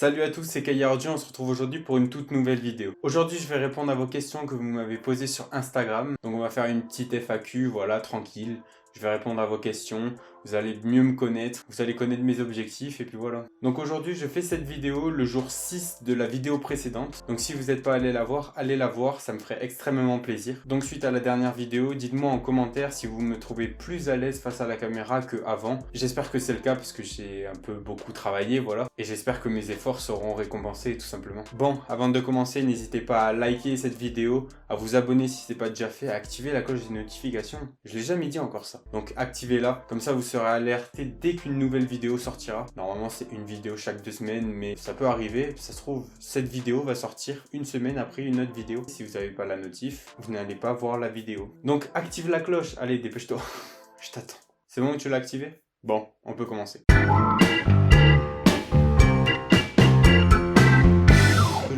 Salut à tous, c'est Kayardi, on se retrouve aujourd'hui pour une toute nouvelle vidéo. Aujourd'hui, je vais répondre à vos questions que vous m'avez posées sur Instagram. Donc on va faire une petite FAQ, voilà, tranquille. Je vais répondre à vos questions, vous allez mieux me connaître, vous allez connaître mes objectifs et puis voilà. Donc aujourd'hui, je fais cette vidéo le jour 6 de la vidéo précédente. Donc si vous n'êtes pas allé la voir, ça me ferait extrêmement plaisir. Donc suite à la dernière vidéo, dites-moi en commentaire si vous me trouvez plus à l'aise face à la caméra qu'avant. J'espère que c'est le cas parce que j'ai un peu beaucoup travaillé, voilà. Et j'espère que mes efforts seront récompensés tout simplement. Bon, avant de commencer, n'hésitez pas à liker cette vidéo, à vous abonner si ce n'est pas déjà fait, à activer la cloche des notifications. Je l'ai jamais dit encore ça. Donc activez-la, comme ça vous serez alerté dès qu'une nouvelle vidéo sortira. Normalement c'est une vidéo chaque 2 semaines, mais ça peut arriver. Ça se trouve, cette vidéo va sortir une semaine après une autre vidéo. Si vous n'avez pas la notif, vous n'allez pas voir la vidéo. Donc active la cloche, allez dépêche-toi, je t'attends. C'est bon que tu l'as activé? Bon, on peut commencer.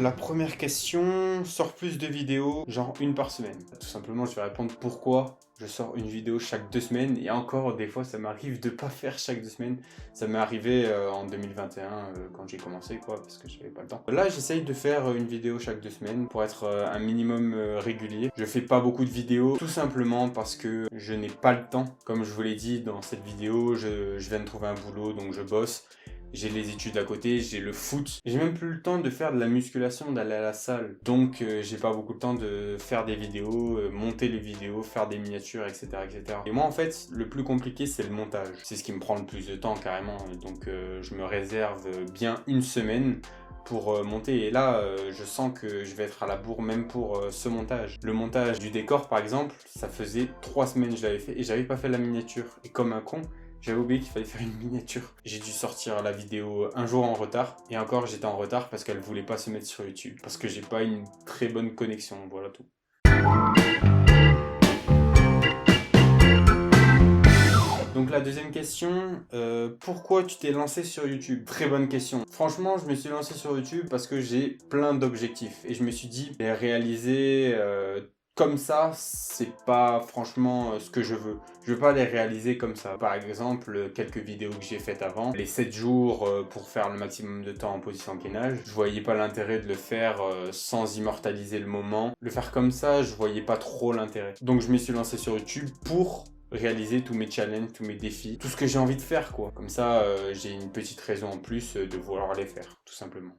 La première question, sors plus de vidéos, genre une par semaine. Tout simplement, je vais répondre pourquoi je sors une vidéo chaque 2 semaines. Et encore, des fois, ça m'arrive de pas faire chaque 2 semaines. Ça m'est arrivé en 2021 quand j'ai commencé, quoi, parce que j'avais pas le temps. Là, j'essaye de faire une vidéo chaque 2 semaines pour être un minimum régulier. Je fais pas beaucoup de vidéos, tout simplement parce que je n'ai pas le temps. Comme je vous l'ai dit dans cette vidéo, je viens de trouver un boulot, donc je bosse. J'ai les études à côté, j'ai le foot. J'ai même plus le temps de faire de la musculation, d'aller à la salle. Donc j'ai pas beaucoup de temps de faire des vidéos, monter les vidéos, faire des miniatures, etc., etc. Et moi en fait, le plus compliqué c'est le montage. C'est ce qui me prend le plus de temps carrément. Donc je me réserve bien une semaine pour monter. Et là, je sens que je vais être à la bourre même pour ce montage. Le montage du décor par exemple, ça faisait 3 semaines que je l'avais fait et j'avais pas fait la miniature. Et comme un con, j'avais oublié qu'il fallait faire une miniature. J'ai dû sortir la vidéo un jour en retard. Et encore, j'étais en retard parce qu'elle voulait pas se mettre sur YouTube. Parce que j'ai pas une très bonne connexion, voilà tout. Donc la deuxième question, pourquoi tu t'es lancé sur YouTube? Très bonne question. Franchement, je me suis lancé sur YouTube parce que j'ai plein d'objectifs. Et je me suis dit, les réaliser comme ça, c'est pas franchement ce que je veux. Je veux pas les réaliser comme ça. Par exemple, quelques vidéos que j'ai faites avant, les 7 jours pour faire le maximum de temps en position gainage, je voyais pas l'intérêt de le faire sans immortaliser le moment. Le faire comme ça, je voyais pas trop l'intérêt. Donc je me suis lancé sur YouTube pour réaliser tous mes challenges, tous mes défis, tout ce que j'ai envie de faire quoi. Comme ça, j'ai une petite raison en plus de vouloir les faire, tout simplement.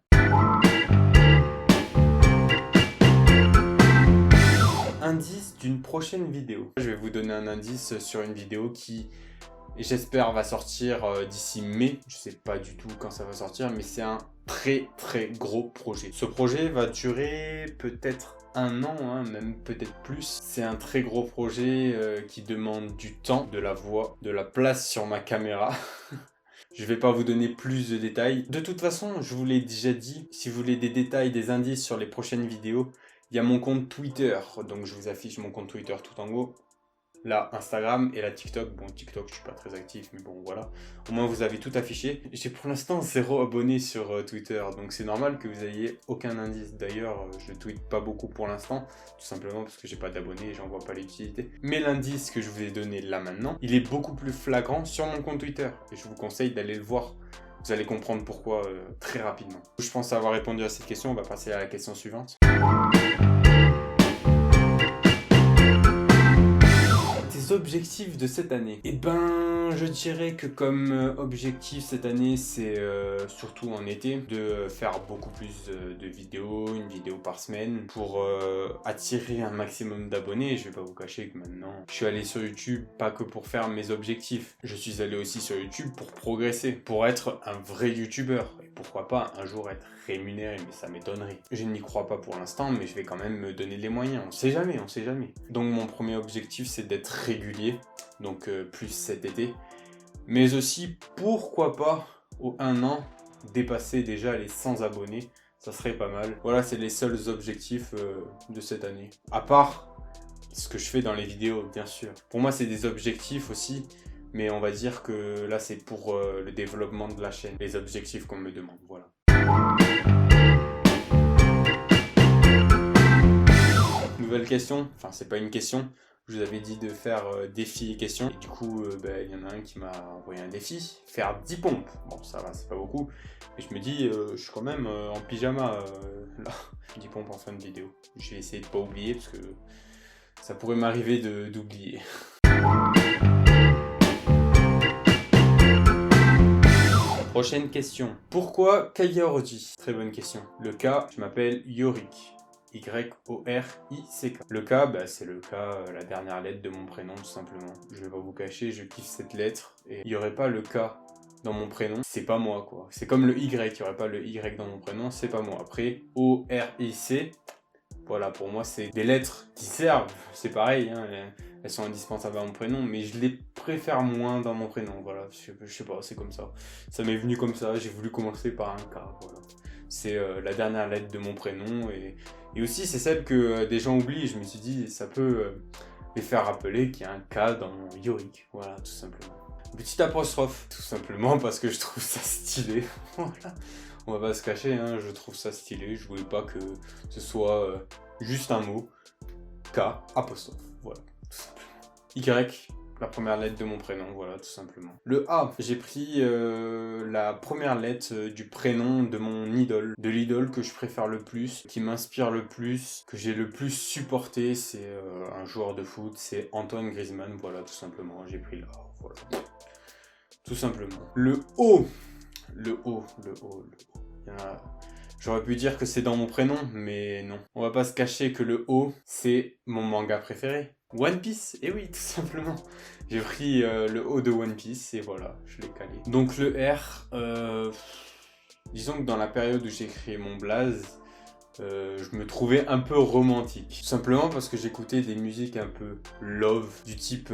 Indice d'une prochaine vidéo. Je vais vous donner un indice sur une vidéo qui, j'espère, va sortir d'ici mai. Je sais pas du tout quand ça va sortir, mais c'est un très gros projet. Ce projet va durer peut-être 1 an, hein, même peut-être plus. C'est un très gros projet qui demande du temps, de la voix, de la place sur ma caméra. Je vais pas vous donner plus de détails. De toute façon, je vous l'ai déjà dit, si vous voulez des détails, des indices sur les prochaines vidéos, il y a mon compte Twitter, donc je vous affiche mon compte Twitter tout en haut. Là, Instagram et la TikTok. Bon, TikTok, je suis pas très actif, mais bon, voilà. Au moins, vous avez tout affiché. J'ai pour l'instant 0 abonnés sur Twitter, donc c'est normal que vous ayez aucun indice. D'ailleurs, je tweete pas beaucoup pour l'instant, tout simplement parce que j'ai pas d'abonnés et j'en vois pas l'utilité. Mais l'indice que je vous ai donné là maintenant, il est beaucoup plus flagrant sur mon compte Twitter. Et je vous conseille d'aller le voir. Vous allez comprendre pourquoi très rapidement. Je pense avoir répondu à cette question, on va passer à la question suivante. Tes objectifs de cette année? Eh ben, je dirais que comme objectif cette année, c'est surtout en été, de faire beaucoup plus de vidéos, une vidéo par semaine, pour attirer un maximum d'abonnés. Je vais pas vous cacher que maintenant, je suis allé sur YouTube pas que pour faire mes objectifs. Je suis allé aussi sur YouTube pour progresser, pour être un vrai YouTubeur. Et pourquoi pas un jour être rémunéré, mais ça m'étonnerait. Je n'y crois pas pour l'instant, mais je vais quand même me donner les moyens. On sait jamais, on sait jamais. Donc mon premier objectif, c'est d'être régulier, donc plus cet été. Mais aussi, pourquoi pas, au 1 an, dépasser déjà les 100 abonnés. Ça serait pas mal. Voilà, c'est les seuls objectifs de cette année. À part ce que je fais dans les vidéos, bien sûr. Pour moi, c'est des objectifs aussi. Mais on va dire que là, c'est pour le développement de la chaîne. Les objectifs qu'on me demande, voilà. Nouvelle question. Enfin, c'est pas une question. Je vous avais dit de faire défi et questions. Et du coup, il y en a un qui m'a envoyé un défi, faire 10 pompes. Bon, ça va, c'est pas beaucoup. Mais je me dis, je suis quand même en pyjama là. 10 pompes en fin de vidéo. Je vais essayer de pas oublier parce que ça pourrait m'arriver d'oublier. Prochaine question. Pourquoi Kayorji? Très bonne question. Le cas, je m'appelle Yorick. Y-O-R-I-C-K. Le cas, c'est le cas, la dernière lettre de mon prénom, tout simplement. Je vais pas vous cacher, je kiffe cette lettre. Et il n'y aurait pas le K dans mon prénom, c'est pas moi, quoi. C'est comme le Y, il n'y aurait pas le Y dans mon prénom, c'est pas moi. Après, O-R-I-C, voilà, pour moi, c'est des lettres qui servent. C'est pareil, hein, elles sont indispensables à mon prénom, mais je les préfère moins dans mon prénom, voilà. Je sais pas, c'est comme ça. Ça m'est venu comme ça, j'ai voulu commencer par un K, voilà. C'est la dernière lettre de mon prénom et aussi c'est celle que des gens oublient. Je me suis dit ça peut les faire rappeler qu'il y a un K dans Yorick, voilà, tout simplement. Petite apostrophe, tout simplement parce que je trouve ça stylé. Voilà. On va pas se cacher, hein, je trouve ça stylé. Je voulais pas que ce soit juste un mot. K apostrophe, voilà, tout simplement. Y, la première lettre de mon prénom, voilà, tout simplement. Le A, j'ai pris la première lettre du prénom de mon idole, de l'idole que je préfère le plus, qui m'inspire le plus, que j'ai le plus supporté, c'est un joueur de foot, c'est Antoine Griezmann, voilà, tout simplement, j'ai pris le A, voilà. Tout simplement. Le O. J'aurais pu dire que c'est dans mon prénom, mais non. On va pas se cacher que le O, c'est mon manga préféré. One Piece, et oui, tout simplement. J'ai pris le O de One Piece, et voilà, je l'ai calé. Donc le R, disons que dans la période où j'ai créé mon blaze, je me trouvais un peu romantique. Tout simplement parce que j'écoutais des musiques un peu love, du type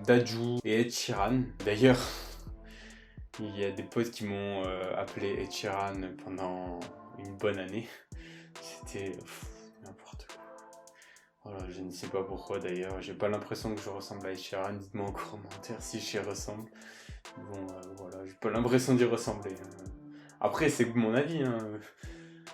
Dadju et Ed Sheeran. D'ailleurs, il y a des potes qui m'ont appelé Ed Sheeran pendant une bonne année. C'était n'importe quoi. Voilà, je ne sais pas pourquoi d'ailleurs. J'ai pas l'impression que je ressemble à Ed Sheeran. Dites-moi en commentaire si j'y ressemble. Bon, voilà, j'ai pas l'impression d'y ressembler. Après, c'est mon avis. Hein.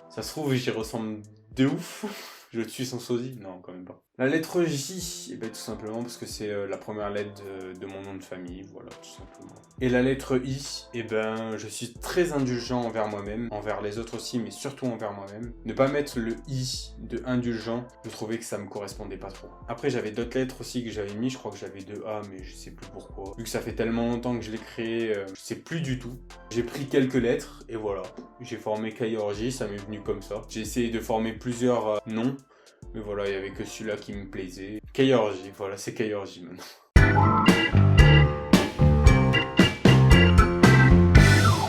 Ça se trouve, j'y ressemble de ouf. Je suis son sosie? Non, quand même pas. La lettre J, tout simplement parce que c'est la première lettre de mon nom de famille, voilà, tout simplement. Et la lettre I, je suis très indulgent envers moi-même, envers les autres aussi, mais surtout envers moi-même. Ne pas mettre le I de indulgent, je trouvais que ça me correspondait pas trop. Après, j'avais d'autres lettres aussi que j'avais mis, je crois que j'avais 2 A, mais je sais plus pourquoi. Vu que ça fait tellement longtemps que je l'ai créé, je sais plus du tout. J'ai pris quelques lettres, et voilà. J'ai formé Kayorji, ça m'est venu comme ça. J'ai essayé de former plusieurs noms. Mais voilà, il n'y avait que celui-là qui me plaisait. Kayorji, voilà, c'est Kayorji maintenant.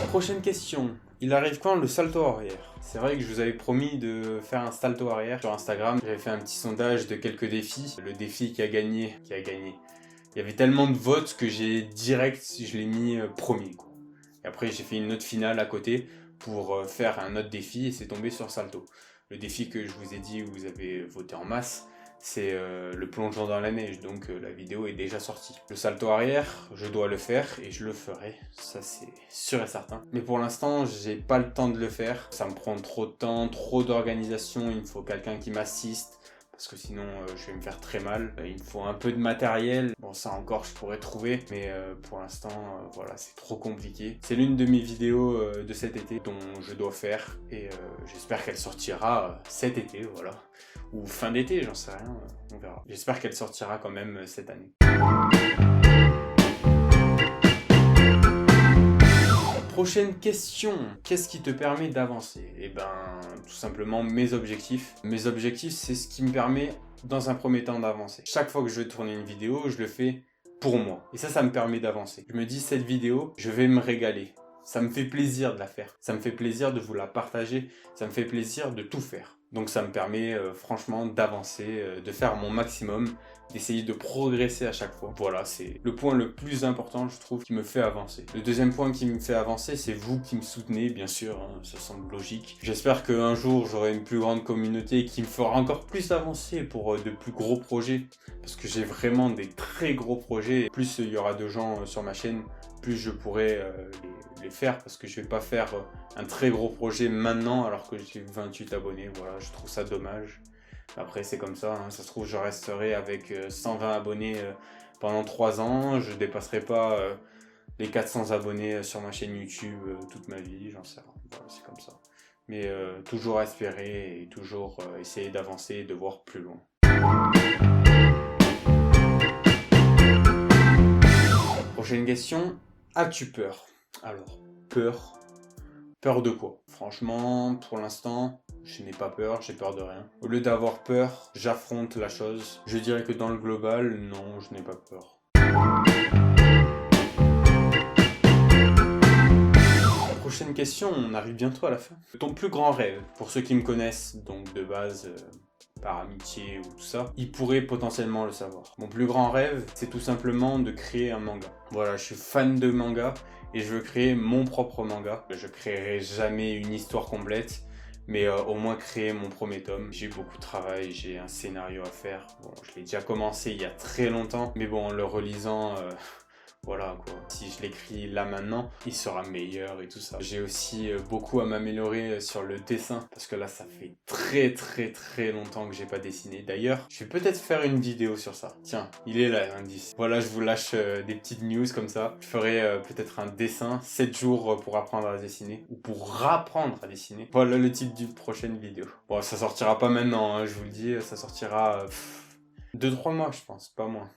Prochaine question. Il arrive quand le salto arrière? C'est vrai que je vous avais promis de faire un salto arrière sur Instagram. J'avais fait un petit sondage de quelques défis. Le défi qui a gagné. Il y avait tellement de votes que j'ai direct, je l'ai mis premier, quoi. Et après, j'ai fait une note finale à côté pour faire un autre défi et c'est tombé sur salto. Le défi que je vous ai dit, où vous avez voté en masse, c'est le plongeon dans la neige, donc la vidéo est déjà sortie. Le salto arrière, je dois le faire et je le ferai, ça c'est sûr et certain. Mais pour l'instant, j'ai pas le temps de le faire, ça me prend trop de temps, trop d'organisation, il me faut quelqu'un qui m'assiste, parce que sinon je vais me faire très mal. Il me faut un peu de matériel, bon ça encore je pourrais trouver, mais pour l'instant voilà, c'est trop compliqué. C'est l'une de mes vidéos de cet été dont je dois faire et j'espère qu'elle sortira cet été, voilà. Ou fin d'été, j'en sais rien, on verra. J'espère qu'elle sortira quand même cette année. Prochaine question, qu'est-ce qui te permet d'avancer? Tout simplement mes objectifs. Mes objectifs, c'est ce qui me permet, dans un premier temps, d'avancer. Chaque fois que je vais tourner une vidéo, je le fais pour moi. Et ça me permet d'avancer. Je me dis, cette vidéo, je vais me régaler. Ça me fait plaisir de la faire. Ça me fait plaisir de vous la partager. Ça me fait plaisir de tout faire. Donc ça me permet franchement d'avancer, de faire mon maximum, d'essayer de progresser à chaque fois. Voilà, c'est le point le plus important, je trouve, qui me fait avancer. Le deuxième point qui me fait avancer, c'est vous qui me soutenez, bien sûr, hein, ça semble logique. J'espère qu'un jour, j'aurai une plus grande communauté qui me fera encore plus avancer pour de plus gros projets. Parce que j'ai vraiment des très gros projets. Plus il y aura de gens sur ma chaîne, plus je pourrai les faire, parce que je vais pas faire un très gros projet maintenant alors que j'ai 28 abonnés. Voilà, je trouve ça dommage. Après c'est comme ça, hein. Ça se trouve je resterai avec 120 abonnés pendant 3 ans, je dépasserai pas les 400 abonnés sur ma chaîne YouTube toute ma vie, j'en sais rien, voilà, c'est comme ça. Mais toujours espérer et toujours essayer d'avancer et de voir plus loin. Prochaine question, as-tu peur? Alors, peur. Peur de quoi? Franchement, pour l'instant, je n'ai pas peur, j'ai peur de rien. Au lieu d'avoir peur, j'affronte la chose. Je dirais que dans le global, non, je n'ai pas peur. Prochaine question, on arrive bientôt à la fin. Ton plus grand rêve, pour ceux qui me connaissent, donc de base, par amitié ou tout ça, ils pourraient potentiellement le savoir. Mon plus grand rêve, c'est tout simplement de créer un manga. Voilà, je suis fan de manga et je veux créer mon propre manga. Je créerai jamais une histoire complète, mais au moins créer mon premier tome. J'ai beaucoup de travail, j'ai un scénario à faire. Bon, je l'ai déjà commencé il y a très longtemps, mais bon, en le relisant... voilà quoi, si je l'écris là maintenant, il sera meilleur et tout ça. J'ai aussi beaucoup à m'améliorer sur le dessin, parce que là ça fait très longtemps que j'ai pas dessiné. D'ailleurs, je vais peut-être faire une vidéo sur ça. Tiens, il est là l'indice. Voilà, je vous lâche des petites news comme ça. Je ferai peut-être un dessin, 7 jours pour apprendre à dessiner, ou pour apprendre à dessiner. Voilà le titre d'une prochaine vidéo. Bon, ça sortira pas maintenant, hein, je vous le dis, ça sortira 2-3 mois je pense, pas moins.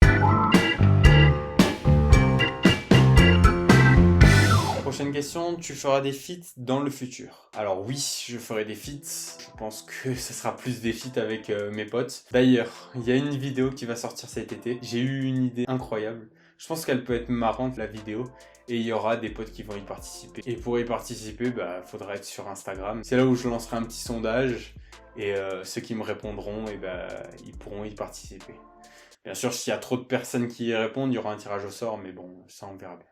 Prochaine question, tu feras des feats dans le futur? Alors oui, je ferai des feats. Je pense que ce sera plus des feats avec mes potes. D'ailleurs, il y a une vidéo qui va sortir cet été. J'ai eu une idée incroyable. Je pense qu'elle peut être marrante la vidéo. Et il y aura des potes qui vont y participer. Et pour y participer, bah, faudra être sur Instagram. C'est là où je lancerai un petit sondage. Et ceux qui me répondront, et bah, ils pourront y participer. Bien sûr, s'il y a trop de personnes qui y répondent, il y aura un tirage au sort. Mais bon, ça on verra bien.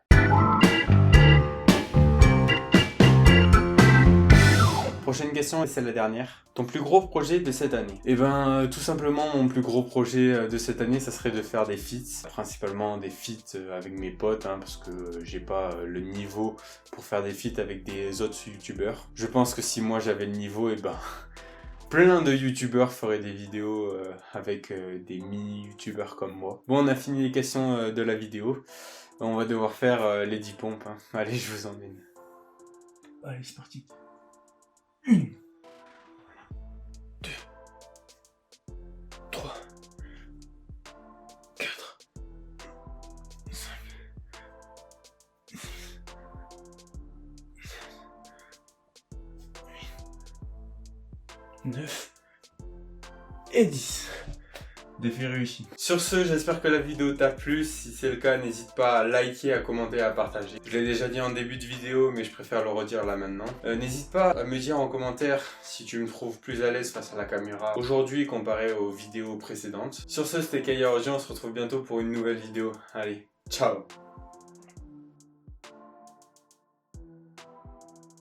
Prochaine question, et c'est la dernière. Ton plus gros projet de cette année? Eh ben, tout simplement, mon plus gros projet de cette année, ça serait de faire des feats. Principalement des feats avec mes potes, hein, parce que j'ai pas le niveau pour faire des feats avec des autres youtubeurs. Je pense que si moi j'avais le niveau, eh ben... plein de youtubeurs feraient des vidéos avec des mini-youtubeurs comme moi. Bon, on a fini les questions de la vidéo. On va devoir faire les 10 pompes. Hein. Allez, je vous emmène. Allez, c'est parti. 1, 2, 3, 4, 5, 6, 8, 9 et 10. Défi réussi. Sur ce, j'espère que la vidéo t'a plu. Si c'est le cas, n'hésite pas à liker, à commenter, à partager. Je l'ai déjà dit en début de vidéo, mais je préfère le redire là maintenant. N'hésite pas à me dire en commentaire si tu me trouves plus à l'aise face à la caméra aujourd'hui comparé aux vidéos précédentes. Sur ce, c'était Kaya Orji, on se retrouve bientôt pour une nouvelle vidéo. Allez, ciao!